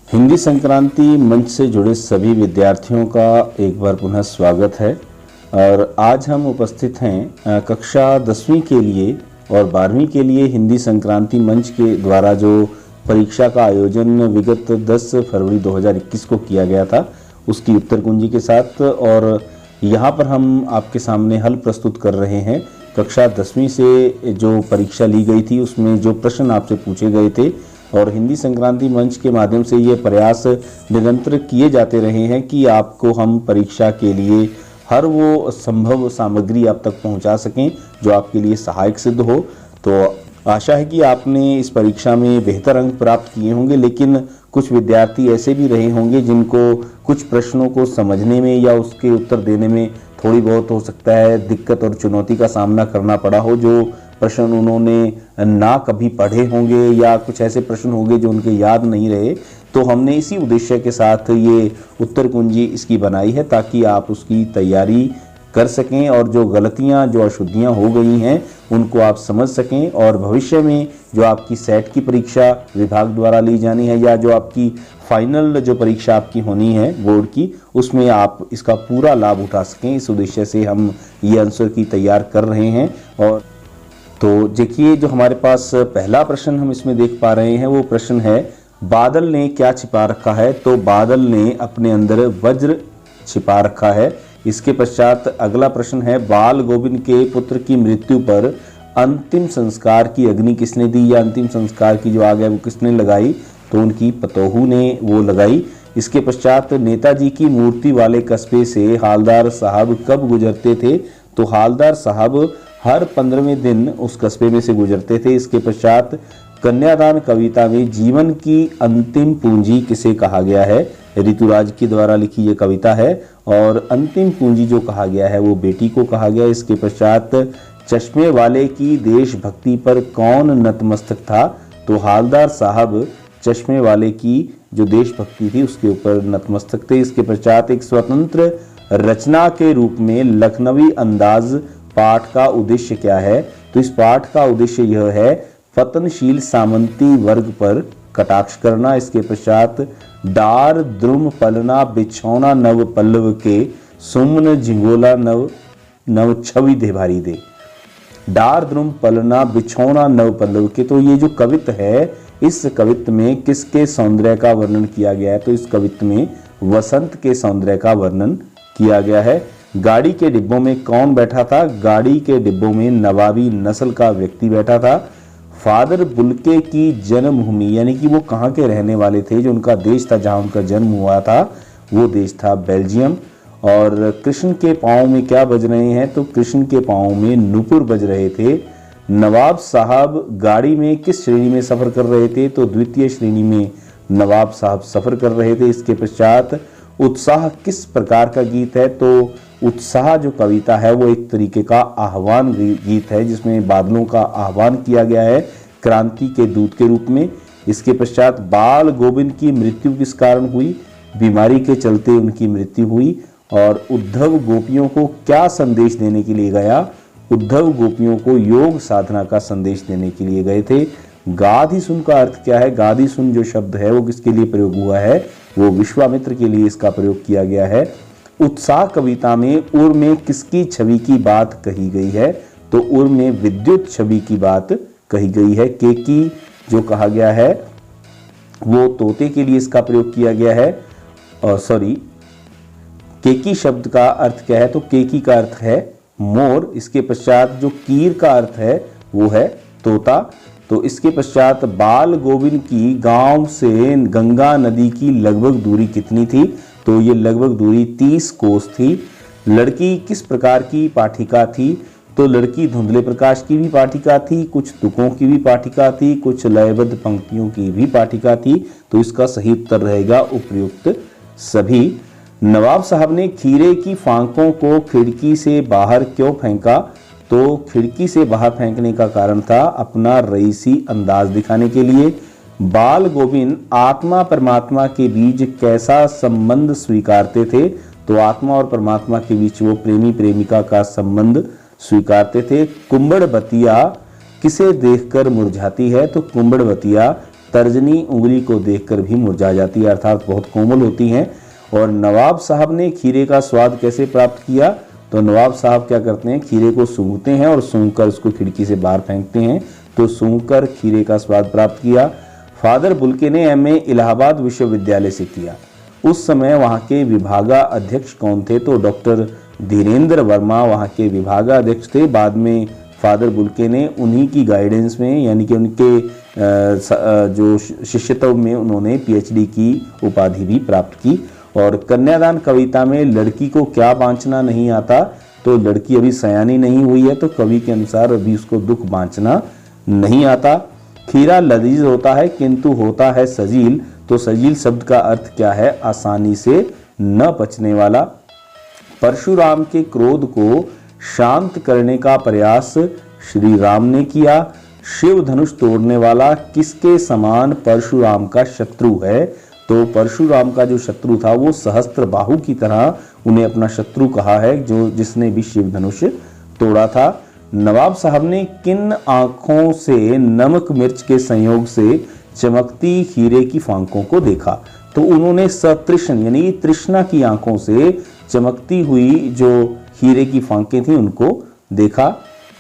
हिंदी संक्रांति मंच से जुड़े सभी विद्यार्थियों का एक बार पुनः स्वागत है। और आज हम उपस्थित हैं कक्षा 10वीं के लिए और 12वीं के लिए हिंदी संक्रांति मंच के द्वारा जो परीक्षा का आयोजन विगत 10 फरवरी 2021 को किया गया था उसकी उत्तर कुंजी के साथ। और यहाँ पर हम आपके सामने हल प्रस्तुत कर रहे हैं कक्षा 10वीं से जो परीक्षा ली गई थी उसमें जो प्रश्न आपसे पूछे गए थे। और हिंदी संक्रांति मंच के माध्यम से ये प्रयास निरंतर किए जाते रहे हैं कि आपको हम परीक्षा के लिए हर वो संभव सामग्री आप तक पहुंचा सकें जो आपके लिए सहायक सिद्ध हो। तो आशा है कि आपने इस परीक्षा में बेहतर अंक प्राप्त किए होंगे, लेकिन कुछ विद्यार्थी ऐसे भी रहे होंगे जिनको कुछ प्रश्नों को समझने में या उसके उत्तर देने में थोड़ी बहुत हो सकता है दिक्कत और चुनौती का सामना करना पड़ा हो, जो प्रश्न उन्होंने ना कभी पढ़े होंगे या कुछ ऐसे प्रश्न होंगे जो उनके याद नहीं रहे। तो हमने इसी उद्देश्य के साथ ये उत्तर कुंजी इसकी बनाई है ताकि आप उसकी तैयारी कर सकें और जो गलतियां जो अशुद्धियां हो गई हैं उनको आप समझ सकें, और भविष्य में जो आपकी सेट की परीक्षा विभाग द्वारा ली जानी है या जो आपकी फाइनल जो परीक्षा आपकी होनी है बोर्ड की, उसमें आप इसका पूरा लाभ उठा सकें। इस उद्देश्य से हम ये आंसर की तैयार कर रहे हैं। और तो देखिए, जो हमारे पास पहला प्रश्न हम इसमें देख पा रहे हैं वो प्रश्न है, बादल ने क्या छिपा रखा है? तो बादल ने अपने अंदर वज्र छिपा रखा है। इसके पश्चात अगला प्रश्न है, बाल गोविंद के पुत्र की मृत्यु पर अंतिम संस्कार की अग्नि किसने दी या अंतिम संस्कार की जो आग है वो किसने लगाई? तो उनकी पतोहू ने वो लगाई। इसके पश्चात नेताजी की मूर्ति वाले कस्बे से हालदार साहब कब गुजरते थे? तो हालदार साहब हर 15वें दिन उस कस्बे में से गुजरते थे। इसके पश्चात कन्यादान कविता में जीवन की अंतिम पूंजी किसे कहा गया है? ऋतुराज के द्वारा लिखी ये कविता है और अंतिम पूंजी जो कहा गया है वो बेटी को कहा गया। इसके पश्चात चश्मे वाले की देशभक्ति पर कौन नतमस्तक था? तो हालदार साहब चश्मे वाले की जो देशभक्ति थी उसके ऊपर नतमस्तक थे। इसके पश्चात एक स्वतंत्र रचना के रूप में लखनवी अंदाज पाठ का उद्देश्य क्या है? तो इस पाठ का उद्देश्य यह है पतनशील सामंती वर्ग पर कटाक्ष करना। इसके पश्चात डार द्रुम पलना बिछौना नव पल्लव के सुमन झिंगोला नव नव छवि दे भारी दे। डार द्रुम पलना बिछौना नव पल्लव के, तो ये जो कवित्त है इस कवित्त में किसके सौंदर्य का वर्णन किया गया है? तो इस कवित्त में वसंत के सौंदर्य का वर्णन किया गया है। गाड़ी के डिब्बों में कौन बैठा था? गाड़ी के डिब्बों में नवाबी नस्ल का व्यक्ति बैठा था। फादर बुल्के की जन्मभूमि यानी कि वो कहाँ के रहने वाले थे, जो उनका देश था जहाँ उनका जन्म हुआ था वो देश था बेल्जियम। और कृष्ण के पाँव में क्या बज रहे हैं? तो कृष्ण के पाँव में नूपुर बज रहे थे। नवाब साहब गाड़ी में किस श्रेणी में सफ़र कर रहे थे? तो द्वितीय श्रेणी में नवाब साहब सफ़र कर रहे थे। इसके पश्चात उत्साह किस प्रकार का गीत है? तो उत्साह जो कविता है वो एक तरीके का आह्वान गीत है जिसमें बादलों का आह्वान किया गया है क्रांति के दूत के रूप में। इसके पश्चात बाल गोविंद की मृत्यु किस कारण हुई? बीमारी के चलते उनकी मृत्यु हुई। और उद्धव गोपियों को क्या संदेश देने के लिए गया? उद्धव गोपियों को योग साधना का संदेश देने के लिए गए थे। गाधी सुन का अर्थ क्या है? गाधी सुन जो शब्द है वो किसके लिए प्रयोग हुआ है? वो विश्वामित्र के लिए इसका प्रयोग किया गया है। उत्साह कविता में उर में किसकी छवि की बात कही गई है? तो उर में विद्युत छवि की बात कही गई है। केकी जो कहा गया है वो तोते के लिए इसका प्रयोग किया गया है। केकी शब्द का अर्थ क्या है? तो केकी का अर्थ है मोर। इसके पश्चात जो कीर का अर्थ है वो है तोता। तो इसके पश्चात बाल गोविंद की गांव से गंगा नदी की लगभग दूरी कितनी थी? तो ये लगभग दूरी 30 कोस थी। लड़की किस प्रकार की पाठिका थी? तो लड़की धुंधले प्रकाश की भी पाठिका थी, कुछ तुकों की भी पाठिका थी, कुछ लयबद्ध पंक्तियों की भी पाठिका थी। तो इसका सही उत्तर रहेगा उपर्युक्त सभी। नवाब साहब ने खीरे की फांकों को खिड़की से बाहर क्यों फेंका? तो खिड़की से बाहर फेंकने का कारण था अपना रईसी अंदाज दिखाने के लिए। बाल गोविंद आत्मा परमात्मा के बीच कैसा संबंध स्वीकारते थे? तो आत्मा और परमात्मा के बीच वो प्रेमी प्रेमिका का संबंध स्वीकारते थे। कुंबड़बतिया किसे देखकर मुरझाती है? तो कुंबड़बतिया तर्जनी उंगली को देखकर भी मुरझा जाती है, अर्थात बहुत कोमल होती हैं। और नवाब साहब ने खीरे का स्वाद कैसे प्राप्त किया? तो नवाब साहब क्या करते हैं, खीरे को सूंघते हैं और सूंघकर उसको खिड़की से बाहर फेंकते हैं, तो सूंघकर खीरे का स्वाद प्राप्त किया। फादर बुल्के ने एमए इलाहाबाद विश्वविद्यालय से किया। उस समय वहाँ के विभागा अध्यक्ष कौन थे? तो डॉक्टर धीरेन्द्र वर्मा वहाँ के विभागा अध्यक्ष थे। बाद में फादर बुल्के ने उन्हीं की गाइडेंस में, यानी कि उनके जो शिष्यत्व में उन्होंने पीएचडी की उपाधि भी प्राप्त की। और कन्यादान कविता में लड़की को क्या बांचना नहीं आता? तो लड़की अभी सयानी नहीं हुई है, तो कवि के अनुसार अभी उसको दुख बांचना नहीं आता। खीरा लजीज होता है किंतु होता है सजील, तो सजील शब्द का अर्थ क्या है? आसानी से न पचने वाला। परशुराम के क्रोध को शांत करने का प्रयास श्री राम ने किया। शिव धनुष तोड़ने वाला किसके समान परशुराम का शत्रु है? तो परशुराम का जो शत्रु था वो सहस्त्र बाहु की तरह उन्हें अपना शत्रु कहा है, जो जिसने भी शिव धनुष तोड़ा था। नवाब साहब ने किन आंखों से नमक मिर्च के संयोग से चमकती हीरे की फांकों को देखा? तो उन्होंने सतृष्ण यानी तृष्णा की आंखों से चमकती हुई जो हीरे की फांकें थी उनको देखा।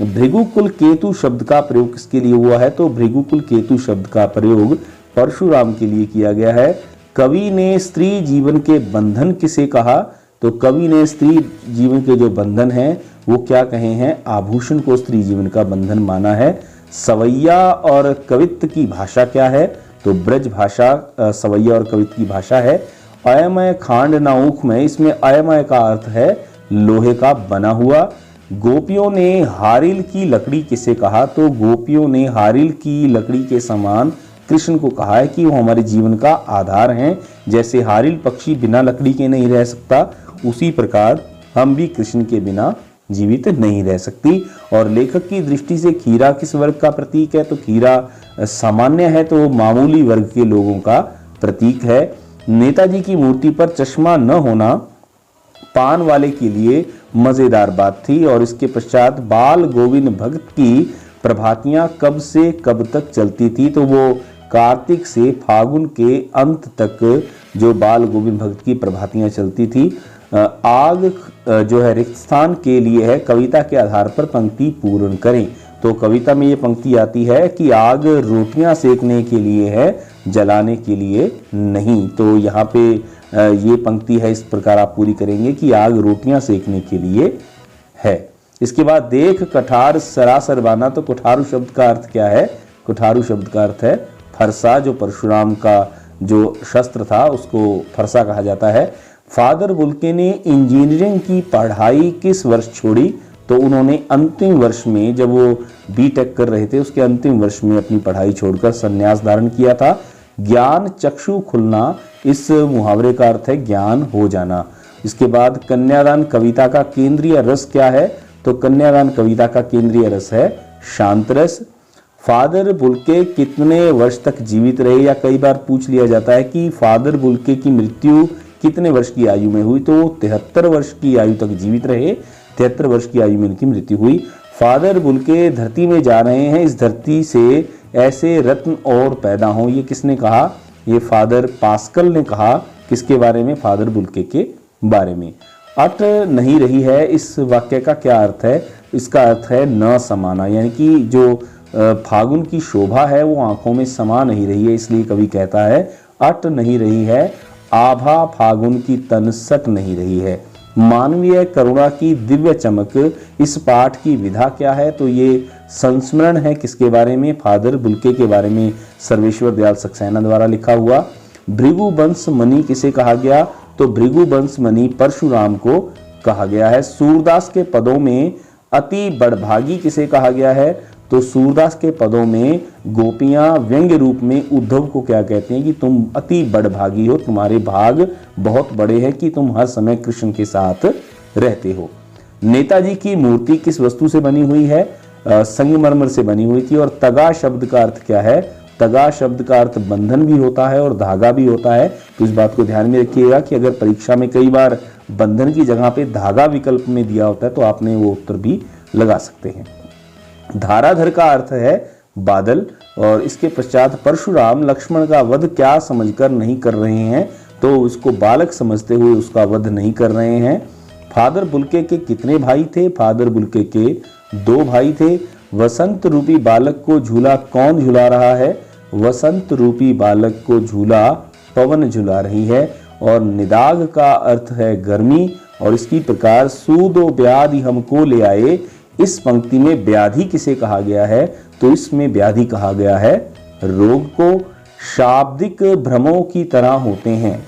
भृगुकुल केतु शब्द का प्रयोग किसके लिए हुआ है? तो भृगुकुल केतु शब्द का प्रयोग परशुराम के लिए किया गया है। कवि ने स्त्री जीवन के बंधन किसे कहा? तो कवि ने स्त्री जीवन के जो बंधन हैं वो क्या कहे हैं? आभूषण को स्त्री जीवन का बंधन माना है। सवैया और कवित्त की भाषा क्या है? तो ब्रज भाषा सवैया और कवित्त की भाषा है। अयमय खांड ना ऊख में, इसमें अयमय का अर्थ है लोहे का बना हुआ। गोपियों ने हारिल की लकड़ी किसे कहा? तो गोपियों ने हारिल की लकड़ी के समान कृष्ण को कहा है कि वो हमारे जीवन का आधार हैं। जैसे हारिल पक्षी बिना लकड़ी के नहीं रह सकता, उसी प्रकार हम भी कृष्ण के बिना जीवित नहीं रह सकती। और लेखक की दृष्टि से खीरा किस वर्ग का प्रतीक है? तो खीरा सामान्य है, तो मामूली वर्ग के लोगों का प्रतीक है। नेताजी की मूर्ति पर चश्मा न होना पान वाले के लिए मजेदार बात थी। और इसके पश्चात बाल गोविंद भक्त की प्रभातियां कब से कब तक चलती थी? तो वो कार्तिक से फागुन के अंत तक जो बाल गोविंद भक्त की प्रभातियां चलती थी। आग जो है रिक्त स्थान के लिए है, कविता के आधार पर पंक्ति पूर्ण करें। तो कविता में ये पंक्ति आती है कि आग रोटियां सेकने के लिए है, जलाने के लिए नहीं। तो यहाँ पे ये पंक्ति है, इस प्रकार आप पूरी करेंगे कि आग रोटियां सेकने के लिए है। इसके बाद देख कठार सरासर बाना, तो कुठारू शब्द का अर्थ क्या है? कुठारू शब्द का अर्थ है फरसा, जो परशुराम का जो शस्त्र था उसको फरसा कहा जाता है। फादर बुल्के ने इंजीनियरिंग की पढ़ाई किस वर्ष छोड़ी? तो उन्होंने अंतिम वर्ष में, जब वो बीटेक कर रहे थे उसके अंतिम वर्ष में अपनी पढ़ाई छोड़कर संन्यास धारण किया था। ज्ञान चक्षु खुलना, इस मुहावरे का अर्थ है ज्ञान हो जाना। इसके बाद कन्यादान कविता का केंद्रीय रस क्या है? तो कन्यादान कविता का केंद्रीय रस है शांत रस। फादर बुल्के कितने वर्ष तक जीवित रहे? या कई बार पूछ लिया जाता है कि फादर बुल्के की मृत्यु कितने वर्ष की आयु में हुई? तो 73 वर्ष की आयु तक जीवित रहे। 73 वर्ष की आयु में इनकी मृत्यु हुई। फादर बुल्के धरती में जा रहे हैं, इस धरती से ऐसे रत्न और पैदा हों, ये किसने कहा? ये फादर पास्कल ने कहा। किसके बारे में? फादर बुल्के के बारे में। अट नहीं रही है, इस वाक्य का क्या अर्थ है? इसका अर्थ है न समाना, यानी कि जो फागुन की शोभा है वो आंखों में समा नहीं रही है, इसलिए कवि कहता है अट नहीं रही है, आभा फागुन की तन सट नहीं रही है। मानवीय करुणा की दिव्य चमक, इस पाठ की विधा क्या है? तो ये संस्मरण है किसके बारे में? फादर बुल्के के बारे में, सर्वेश्वर दयाल सक्सेना द्वारा लिखा हुआ। भृगुवंश मणि किसे कहा गया? तो भृगुवंश मणि परशुराम को कहा गया है। सूरदास के पदों में अति बड़भागी किसे कहा गया है? तो सूरदास के पदों में गोपियां व्यंग्य रूप में उद्धव को क्या कहते हैं कि तुम अति बड़भागी हो, तुम्हारे भाग बहुत बड़े हैं कि तुम हर समय कृष्ण के साथ रहते हो। नेताजी की मूर्ति किस वस्तु से बनी हुई है? संगमरमर से बनी हुई थी। और तगा शब्द का अर्थ क्या है? तगा शब्द का अर्थ बंधन भी होता है और धागा भी होता है। तो इस बात को ध्यान में रखिएगा कि अगर परीक्षा में कई बार बंधन की जगह पे धागा विकल्प में दिया होता है तो आपने वो उत्तर भी लगा सकते हैं। धाराधर का अर्थ है बादल। और इसके पश्चात परशुराम लक्ष्मण का वध क्या समझकर नहीं कर रहे हैं, तो उसको बालक समझते हुए उसका वध नहीं कर रहे हैं। फादर बुल्के के कितने भाई थे? फादर बुल्के के 2 भाई थे। वसंत रूपी बालक को झूला कौन झुला रहा है? वसंत रूपी बालक को झूला पवन झुला रही है। और निदाग का अर्थ है गर्मी, और इसकी प्रकार सूदो व्याधि हमको ले आए। इस पंक्ति में व्याधि किसे कहा गया है? तो इसमें व्याधि कहा गया है रोग को। शाब्दिक भ्रमों की तरह होते हैं।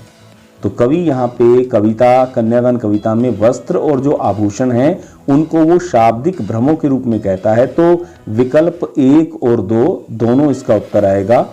तो कवि यहाँ पे कविता, कन्यादान कविता में वस्त्र और जो आभूषण हैं उनको वो शाब्दिक भ्रमों के रूप में कहता है। तो विकल्प 1 और 2 दोनों इसका उत्तर आएगा।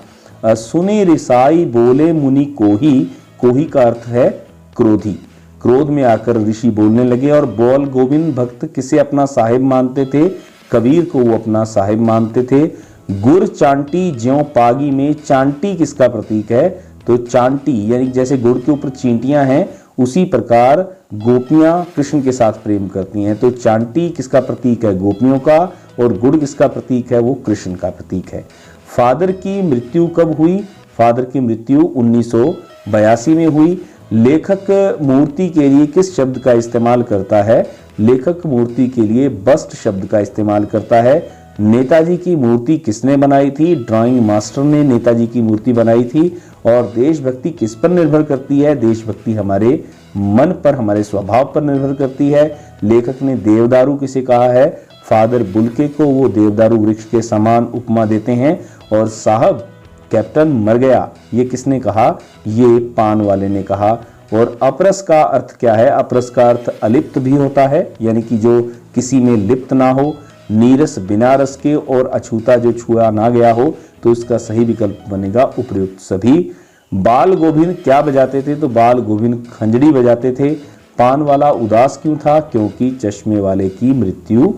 सुने रिसाई बोले मुनि कोही, कोही का अर्थ है क्रोधी। क्रोध में आकर ऋषि बोलने लगे। और बोल गोविंद भक्त किसे अपना साहिब मानते थे? कबीर को वो अपना साहिब मानते थे। गुर चांटी ज्यों पागी में, चांटी किसका प्रतीक है? तो चांटी यानी जैसे गुड़ के ऊपर चींटियां हैं, उसी प्रकार गोपियां कृष्ण के साथ प्रेम करती हैं। तो चांटी किसका प्रतीक है? गोपियों का। और गुड़ किसका प्रतीक है? वो कृष्ण का प्रतीक है। फादर की मृत्यु कब हुई? फादर की मृत्यु 1982 में हुई। लेखक मूर्ति के लिए किस शब्द का इस्तेमाल करता है? लेखक मूर्ति के लिए बस्ट शब्द का इस्तेमाल करता है। नेताजी की मूर्ति किसने बनाई थी? ड्राइंग मास्टर ने नेताजी की मूर्ति बनाई थी। और देशभक्ति किस पर निर्भर करती है? देशभक्ति हमारे मन पर, हमारे स्वभाव पर निर्भर करती है। लेखक ने देवदारू किसे कहा है? फादर बुल्के को वो देवदारू वृक्ष के समान उपमा देते हैं। और साहब कैप्टन मर गया, ये किसने कहा? ये पान वाले ने कहा। और अपरस का अर्थ क्या है? अपरस का अर्थ अलिप्त भी होता है, यानी कि जो किसी में लिप्त ना हो। नीरस बिना रस के, और अछूता जो छुआ ना गया हो। तो इसका सही विकल्प बनेगा उपयुक्त सभी। बाल गोविंद क्या बजाते थे? तो बाल गोविंद खंजड़ी बजाते थे। पान वाला उदास क्यों था? क्योंकि चश्मे वाले की मृत्यु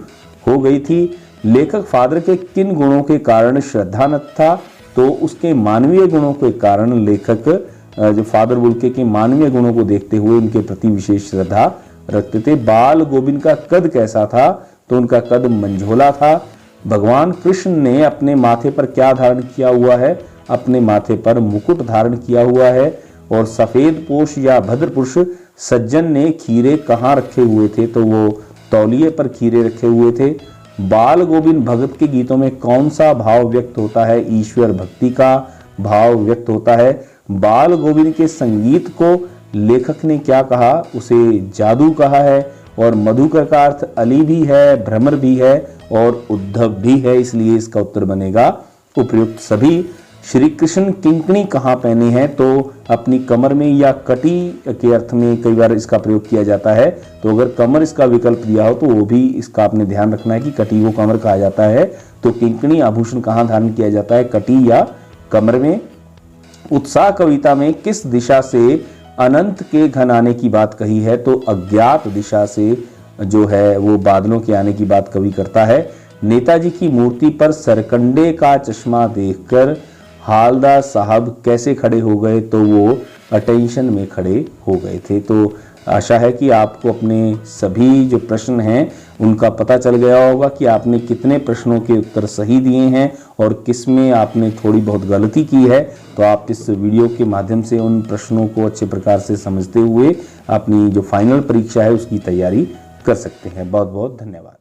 हो गई थी। लेखक फादर के किन गुणों के कारण श्रद्धानत था? तो उसके मानवीय गुणों के कारण लेखक जो फादर बुल्के के मानवीय गुणों को देखते हुए उनके प्रति विशेष श्रद्धा रखते थे। बाल गोविंद का कद कैसा था? तो उनका कद मंझोला था। भगवान कृष्ण ने अपने माथे पर क्या धारण किया हुआ है? अपने माथे पर मुकुट धारण किया हुआ है। और सफेद पोष या भद्रपुरुष सज्जन ने खीरे कहाँ रखे हुए थे? तो वो तौलिए पर खीरे रखे हुए थे। बाल गोविंद भगत के गीतों में कौन सा भाव व्यक्त होता है? ईश्वर भक्ति का भाव व्यक्त होता है। बाल गोविंद के संगीत को लेखक ने क्या कहा? उसे जादू कहा है। और मधुकर का अर्थ अली भी है, भ्रमर भी है और उद्धव भी है, इसलिए इसका उत्तर बनेगा उपयुक्त सभी। श्री कृष्ण किंकणी कहाँ पहने हैं? तो अपनी कमर में, या कटी के अर्थ में कई बार इसका प्रयोग किया जाता है। तो अगर कमर इसका विकल्प दिया हो तो वो भी इसका आपने ध्यान रखना है कि कटी को कमर कहा जाता है। तो किंकणी आभूषण कहाँ धारण किया जाता है? कटी या कमर में। उत्साह कविता में किस दिशा से अनंत के घन आने की बात कही है? तो अज्ञात दिशा से जो है वो बादलों के आने की बात कवि करता है। नेताजी की मूर्ति पर सरकंडे का चश्मा देखकर हालदार साहब कैसे खड़े हो गए? तो वो अटेंशन में खड़े हो गए थे। तो आशा है कि आपको अपने सभी जो प्रश्न हैं उनका पता चल गया होगा कि आपने कितने प्रश्नों के उत्तर सही दिए हैं और किस में आपने थोड़ी बहुत गलती की है। तो आप इस वीडियो के माध्यम से उन प्रश्नों को अच्छे प्रकार से समझते हुए अपनी जो फाइनल परीक्षा है उसकी तैयारी कर सकते हैं। बहुत बहुत धन्यवाद।